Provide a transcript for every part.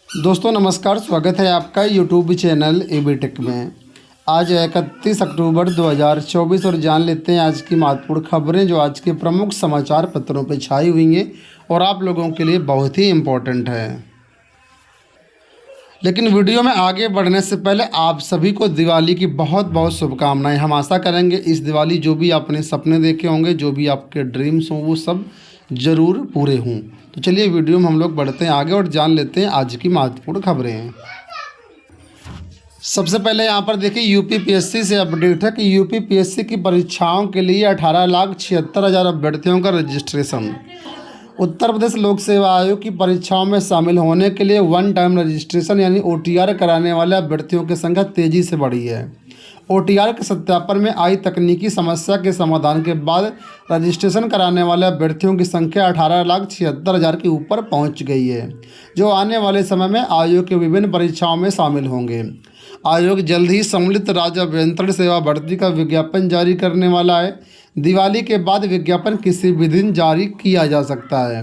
दोस्तों नमस्कार, स्वागत है आपका यूट्यूब चैनल एबी टेक में। आज 31 अक्टूबर 2024 और जान लेते हैं आज की महत्वपूर्ण खबरें जो आज के प्रमुख समाचार पत्रों पर छाई हुई हैं और आप लोगों के लिए बहुत ही इम्पोर्टेंट है। लेकिन वीडियो में आगे बढ़ने से पहले आप सभी को दिवाली की बहुत बहुत शुभकामनाएं। हम आशा करेंगे इस दिवाली जो भी आपने सपने देखे होंगे, जो भी आपके ड्रीम्स हों, वो सब ज़रूर पूरे हों। तो चलिए वीडियो में हम लोग बढ़ते हैं आगे और जान लेते हैं आज की महत्वपूर्ण खबरें। सबसे पहले यहाँ पर देखिए यूपीपीएससी से अपडेट है कि यूपीपीएससी की परीक्षाओं के लिए 18,76,000 अभ्यर्थियों का रजिस्ट्रेशन। उत्तर प्रदेश लोक सेवा आयोग की परीक्षाओं में शामिल होने के लिए वन टाइम रजिस्ट्रेशन यानी ओटीआर कराने वाले अभ्यर्थियों की संख्या तेजी से बढ़ी है। ओटीआर के सत्यापन में आई तकनीकी समस्या के समाधान के बाद रजिस्ट्रेशन कराने वाले अभ्यर्थियों की संख्या 18,76,000 के ऊपर पहुंच गई है, जो आने वाले समय में आयोग की विभिन्न परीक्षाओं में शामिल होंगे। आयोग जल्द ही सम्मिलित राज्य अभियंत्रण सेवा भर्ती का विज्ञापन जारी करने वाला है। दिवाली के बाद विज्ञापन किसी भी दिन जारी किया जा सकता है।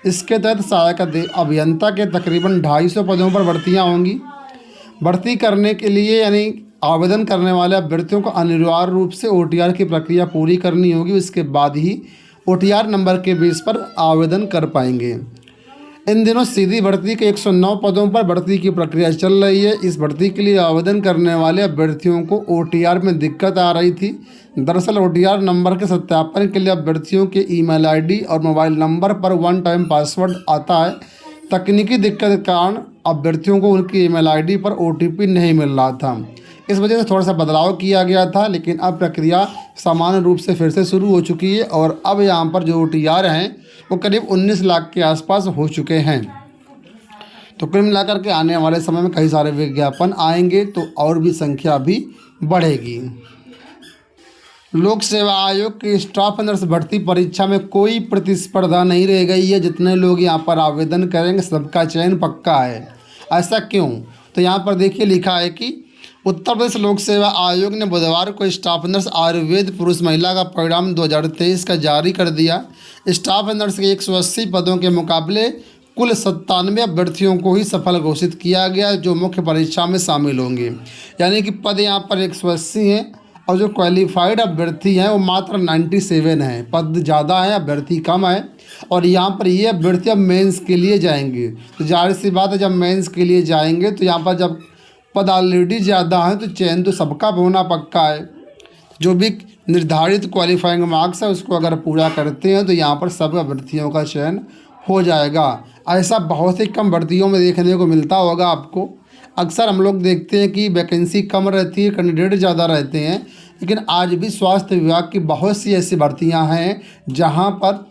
इसके तहत सहायक अभियंता के तकरीबन 250 पदों पर भर्तियां होंगी। भर्ती करने के लिए यानी आवेदन करने वाले अभ्यर्थियों को अनिवार्य रूप से ओटीआर की प्रक्रिया पूरी करनी होगी। इसके बाद ही ओटीआर नंबर के बेस पर आवेदन कर पाएंगे। इन दिनों सीधी भर्ती के 109 पदों पर भर्ती की प्रक्रिया चल रही है। इस भर्ती के लिए आवेदन करने वाले अभ्यर्थियों को ओटीआर में दिक्कत आ रही थी। दरअसल ओटीआर नंबर के सत्यापन के लिए अभ्यर्थियों के ईमेल आईडी और मोबाइल नंबर पर वन टाइम पासवर्ड आता है। तकनीकी दिक्कत के कारण अभ्यर्थियों को उनकी ईमेल आईडी पर ओटीपी नहीं मिल रहा था। इस वजह से थोड़ा सा बदलाव किया गया था, लेकिन अब प्रक्रिया सामान्य रूप से फिर से शुरू हो चुकी है और अब यहाँ पर जो ओटीआर हैं वो करीब 19 लाख के आसपास हो चुके हैं। तो कुल मिलाकर के आने वाले समय में कई सारे विज्ञापन आएंगे तो और भी संख्या भी बढ़ेगी। लोक सेवा आयोग की स्टाफ नर्स भर्ती परीक्षा में कोई प्रतिस्पर्धा नहीं रह गई है। जितने लोग यहाँ पर आवेदन करेंगे सबका चयन पक्का है। ऐसा क्यों? तो यहाँ पर देखिए लिखा है कि उत्तर प्रदेश लोक सेवा आयोग ने बुधवार को स्टाफ नर्स आयुर्वेद पुरुष महिला का परिणाम 2023 का जारी कर दिया। स्टाफ नर्स के 180 पदों के मुकाबले कुल 97 अभ्यर्थियों को ही सफल घोषित किया गया, जो मुख्य परीक्षा में शामिल होंगे। यानी कि पद यहाँ पर 180 हैं और जो क्वालिफाइड अभ्यर्थी हैं वो मात्र 97 हैं। पद ज़्यादा है, अभ्यर्थी कम है। और यहाँ पर ये अभ्यर्थी अब मेंस के लिए जाएंगे। तो जाहिर सी बात है, जब मेंस के लिए जाएंगे तो यहाँ पर जब पद ऑलरेडी ज़्यादा है तो चयन तो सबका होना पक्का है। जो भी निर्धारित क्वालिफाइंग मार्क्स है उसको अगर पूरा करते हैं तो यहाँ पर सब अभ्यर्थियों का चयन हो जाएगा। ऐसा बहुत ही कम भर्तियों में देखने को मिलता होगा आपको। अक्सर हम लोग देखते हैं कि वैकेंसी कम रहती है, कैंडिडेट ज़्यादा रहते हैं, लेकिन आज भी स्वास्थ्य विभाग की बहुत सी ऐसी भर्तियाँ हैं जहाँ पर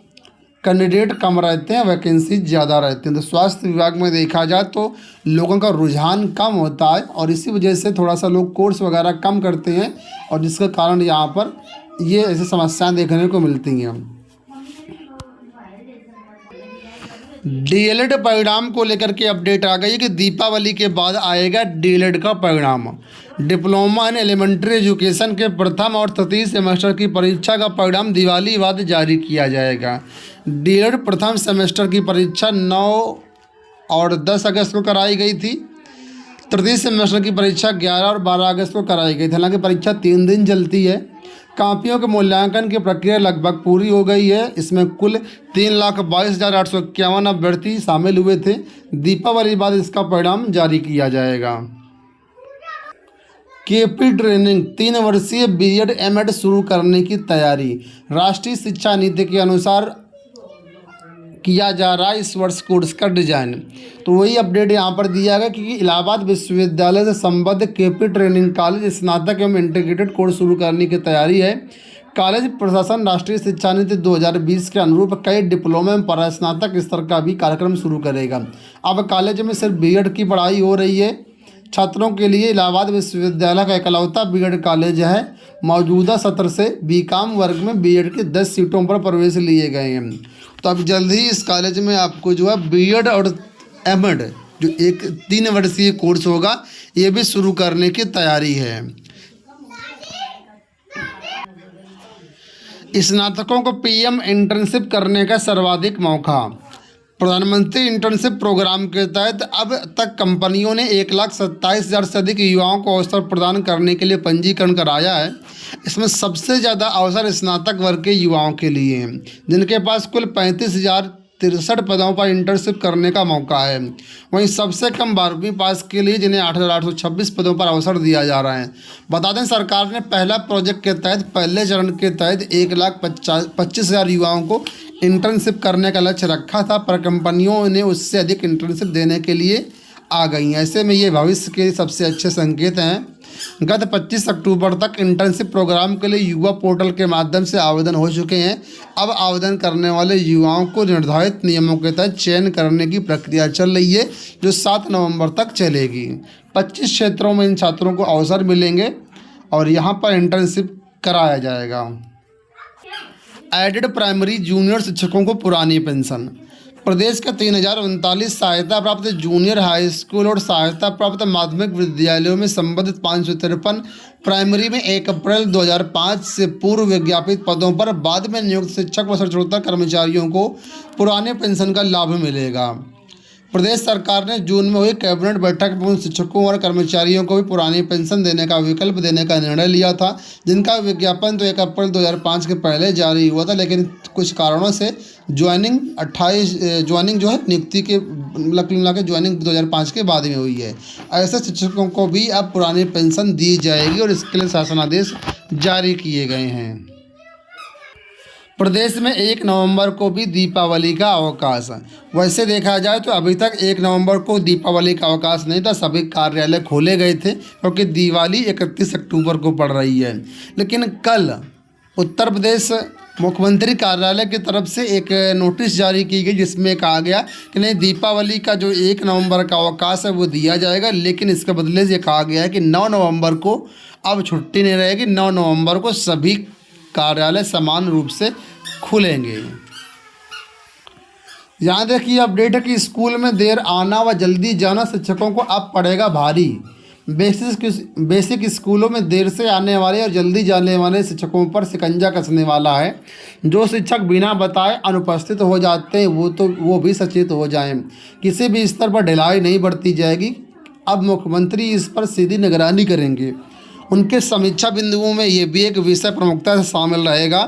कैंडिडेट कम रहते हैं, वैकेंसी ज़्यादा रहते हैं। तो स्वास्थ्य विभाग में देखा जाए तो लोगों का रुझान कम होता है और इसी वजह से थोड़ा सा लोग कोर्स वगैरह कम करते हैं और जिसके कारण यहाँ पर ये ऐसी समस्याएं देखने को मिलती हैं। डीएलएड परिणाम को लेकर के अपडेट आ गई है कि दीपावली के बाद आएगा डीएलएड का परिणाम। डिप्लोमा इन एलिमेंट्री एजुकेशन के प्रथम और तृतीय सेमेस्टर की परीक्षा का परिणाम दिवाली बाद जारी किया जाएगा। डीएलएड प्रथम सेमेस्टर की परीक्षा 9 और 10 अगस्त को कराई गई थी। तृतीय सेमेस्टर की परीक्षा 11 और 12 अगस्त को कराई गई थी। हालांकि परीक्षा 3 दिन चलती है। कापियों के मूल्यांकन की प्रक्रिया लगभग पूरी हो गई है। इसमें कुल 3,22,851 अभ्यर्थी शामिल हुए थे। दीपावली बाद इसका परिणाम जारी किया जाएगा। केपी ट्रेनिंग 3 वर्षीय बीएड एमएड शुरू करने की तैयारी। राष्ट्रीय शिक्षा नीति के अनुसार किया जा रहा है इस वर्ष कोर्स का डिजाइन। तो वही अपडेट यहाँ पर दिया गया कि इलाहाबाद विश्वविद्यालय से संबद्ध केपी ट्रेनिंग कॉलेज स्नातक एवं इंटीग्रेटेड कोर्स शुरू करने की तैयारी है। कॉलेज प्रशासन राष्ट्रीय शिक्षा नीति 2020 के अनुरूप कई डिप्लोमा एवं परास्नातक स्तर का भी कार्यक्रम शुरू करेगा। अब कॉलेज में सिर्फ बीएड की पढ़ाई हो रही है। छात्रों के लिए इलाहाबाद विश्वविद्यालय का इकलौता बीएड कॉलेज है। मौजूदा सत्र से बीकॉम वर्ग में बीएड की 10 सीटों पर प्रवेश लिए गए हैं। तो अब जल्द ही इस कॉलेज में आपको जो है बीएड और एमएड जो एक 3 वर्षीय कोर्स होगा ये भी शुरू करने की तैयारी है। स्नातकों को पीएम इंटर्नशिप करने का सर्वाधिक मौका। प्रधानमंत्री इंटर्नशिप प्रोग्राम के तहत अब तक कंपनियों ने 1,27,000 से अधिक युवाओं को अवसर प्रदान करने के लिए पंजीकरण कराया है। इसमें सबसे ज़्यादा अवसर स्नातक वर्ग के युवाओं के लिए हैं, जिनके पास कुल 35,063 पदों पर इंटर्नशिप करने का मौका है। वहीं सबसे कम 12वीं पास के लिए जिन्हें 8,826 पदों पर अवसर दिया जा रहा है। बता दें, सरकार ने पहला प्रोजेक्ट के तहत पहले चरण के तहत 1,25,000 युवाओं को इंटर्नशिप करने का लक्ष्य रखा था, पर कंपनियों ने उससे अधिक इंटर्नशिप देने के लिए आ गई हैं। ऐसे में ये भविष्य के सबसे अच्छे संकेत हैं। गत 25 अक्टूबर तक इंटर्नशिप प्रोग्राम के लिए युवा पोर्टल के माध्यम से आवेदन हो चुके हैं। अब आवेदन करने वाले युवाओं को निर्धारित नियमों के तहत चयन करने की प्रक्रिया चल रही है, जो 7 नवंबर तक चलेगी। 25 क्षेत्रों में इन छात्रों को अवसर मिलेंगे और यहाँ पर इंटर्नशिप कराया जाएगा। एडेड प्राइमरी जूनियर शिक्षकों को पुरानी पेंशन। प्रदेश के 3,039 सहायता प्राप्त जूनियर हाई स्कूल और सहायता प्राप्त माध्यमिक विद्यालयों में संबंधित 553 प्राइमरी में 1 अप्रैल 2005 से पूर्व विज्ञापित पदों पर बाद में नियुक्त शिक्षक व सचोटक कर्मचारियों को पुराने पेंशन का लाभ मिलेगा। प्रदेश सरकार ने जून में हुई कैबिनेट बैठक में उन शिक्षकों और कर्मचारियों को भी पुरानी पेंशन देने का विकल्प देने का निर्णय लिया था, जिनका विज्ञापन तो 1 अप्रैल 2005 के पहले जारी हुआ था, लेकिन कुछ कारणों से ज्वाइनिंग जो है नियुक्ति के मिला के ज्वाइनिंग 2005 के बाद में हुई है। ऐसे शिक्षकों को भी अब पुरानी पेंशन दी जाएगी और इसके लिए शासनादेश जारी किए गए हैं। प्रदेश में 1 नवंबर को भी दीपावली का अवकाश है। वैसे देखा जाए तो अभी तक 1 नवंबर को दीपावली का अवकाश नहीं था, सभी कार्यालय खोले गए थे क्योंकि दिवाली 31 अक्टूबर को पड़ रही है। लेकिन कल उत्तर प्रदेश मुख्यमंत्री कार्यालय की तरफ से एक नोटिस जारी की गई, जिसमें कहा गया कि नहीं, दीपावली का जो 1 नवंबर का अवकाश है वो दिया जाएगा, लेकिन इसके बदले से कहा गया है कि 9 नवंबर को अब छुट्टी नहीं रहेगी। 9 नवंबर को सभी कार्यालय समान रूप से खुलेंगे। यहाँ देखिए अपडेट है कि स्कूल में देर आना व जल्दी जाना शिक्षकों को अब पड़ेगा भारी। बेसिक स्कूलों में देर से आने वाले और जल्दी जाने वाले शिक्षकों पर शिकंजा कसने वाला है। जो शिक्षक बिना बताए अनुपस्थित हो जाते हैं वो भी सचेत हो जाएं। किसी भी स्तर पर ढिलाई नहीं बरती जाएगी। अब मुख्यमंत्री इस पर सीधी निगरानी करेंगे। उनके समीक्षा बिंदुओं में ये भी एक विषय प्रमुखता से शामिल रहेगा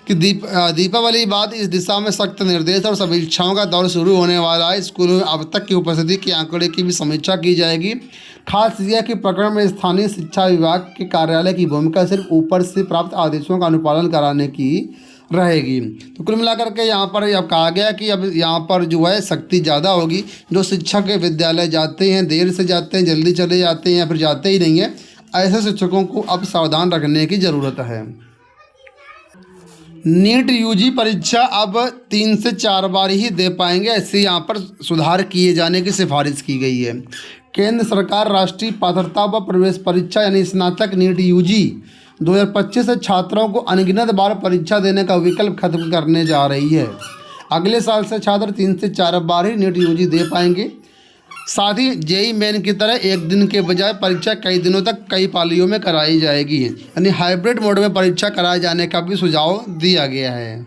कि दीपावली बाद इस दिशा में सख्त निर्देश और समीक्षाओं का दौर शुरू होने वाला है। स्कूलों में अब तक की उपस्थिति के आंकड़े की भी समीक्षा की जाएगी। खास यह कि प्रकरण में स्थानीय शिक्षा विभाग के कार्यालय की भूमिका सिर्फ ऊपर से प्राप्त आदेशों का अनुपालन कराने की रहेगी। तो कुल मिलाकर के यहाँ पर अब कहा गया कि अब यहाँ पर जो है सख्ती ज़्यादा होगी। जो शिक्षक विद्यालय जाते हैं, देर से जाते हैं, जल्दी चले जाते हैं या फिर जाते ही नहीं है, ऐसे शिक्षकों को अब सावधान रखने की ज़रूरत है। नीट यूजी परीक्षा अब 3 से 4 बार ही दे पाएंगे, ऐसे यहाँ पर सुधार किए जाने की सिफारिश की गई है। केंद्र सरकार राष्ट्रीय पात्रता व प्रवेश परीक्षा यानी स्नातक नीट यूजी 2025 से छात्रों को अनगिनत बार परीक्षा देने का विकल्प खत्म करने जा रही है। अगले साल से छात्र 3 से 4 बार ही नीट यूजी दे पाएंगे। साथ ही जेईई मेन की तरह एक दिन के बजाय परीक्षा कई दिनों तक कई पालियों में कराई जाएगी, यानी हाइब्रिड मोड में परीक्षा कराए जाने का भी सुझाव दिया गया है।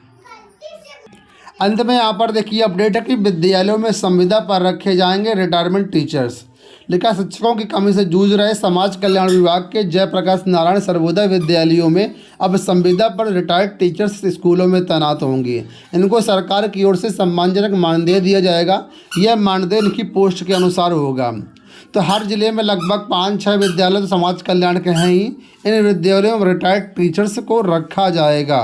अंत में यहाँ पर देखिए अपडेट है कि विद्यालयों में संविदा पर रखे जाएंगे रिटायरमेंट टीचर्स। लिखा, शिक्षकों की कमी से जूझ रहे समाज कल्याण विभाग के जयप्रकाश नारायण सर्वोदय विद्यालयों में अब संविदा पर रिटायर्ड टीचर्स स्कूलों में तैनात होंगे। इनको सरकार की ओर से सम्मानजनक मानदेय दिया जाएगा। यह मानदेय इनकी पोस्ट के अनुसार होगा। तो हर जिले में लगभग 5-6 विद्यालय तो समाज कल्याण के हैं ही। इन विद्यालयों में रिटायर्ड टीचर्स को रखा जाएगा।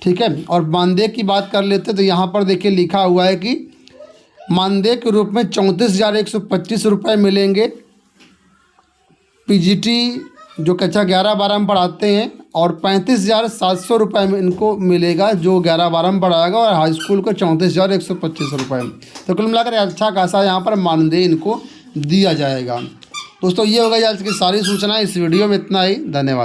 ठीक है, और मानदेय की बात कर लेते तो यहाँ पर देखिए लिखा हुआ है कि मानदेय के रूप में 34,125 रुपये मिलेंगे। पीजीटी जो कक्षा 11-12 में पढ़ाते हैं और 35,700 रुपये में इनको मिलेगा जो 11-12 में पढ़ाएगा, और हाई स्कूल को 34,125 रुपये। तो कुल मिलाकर अच्छा खासा यहाँ पर मानदेय इनको दिया जाएगा। दोस्तों ये हो गई आज की सारी सूचना। इस वीडियो में इतना ही। धन्यवाद।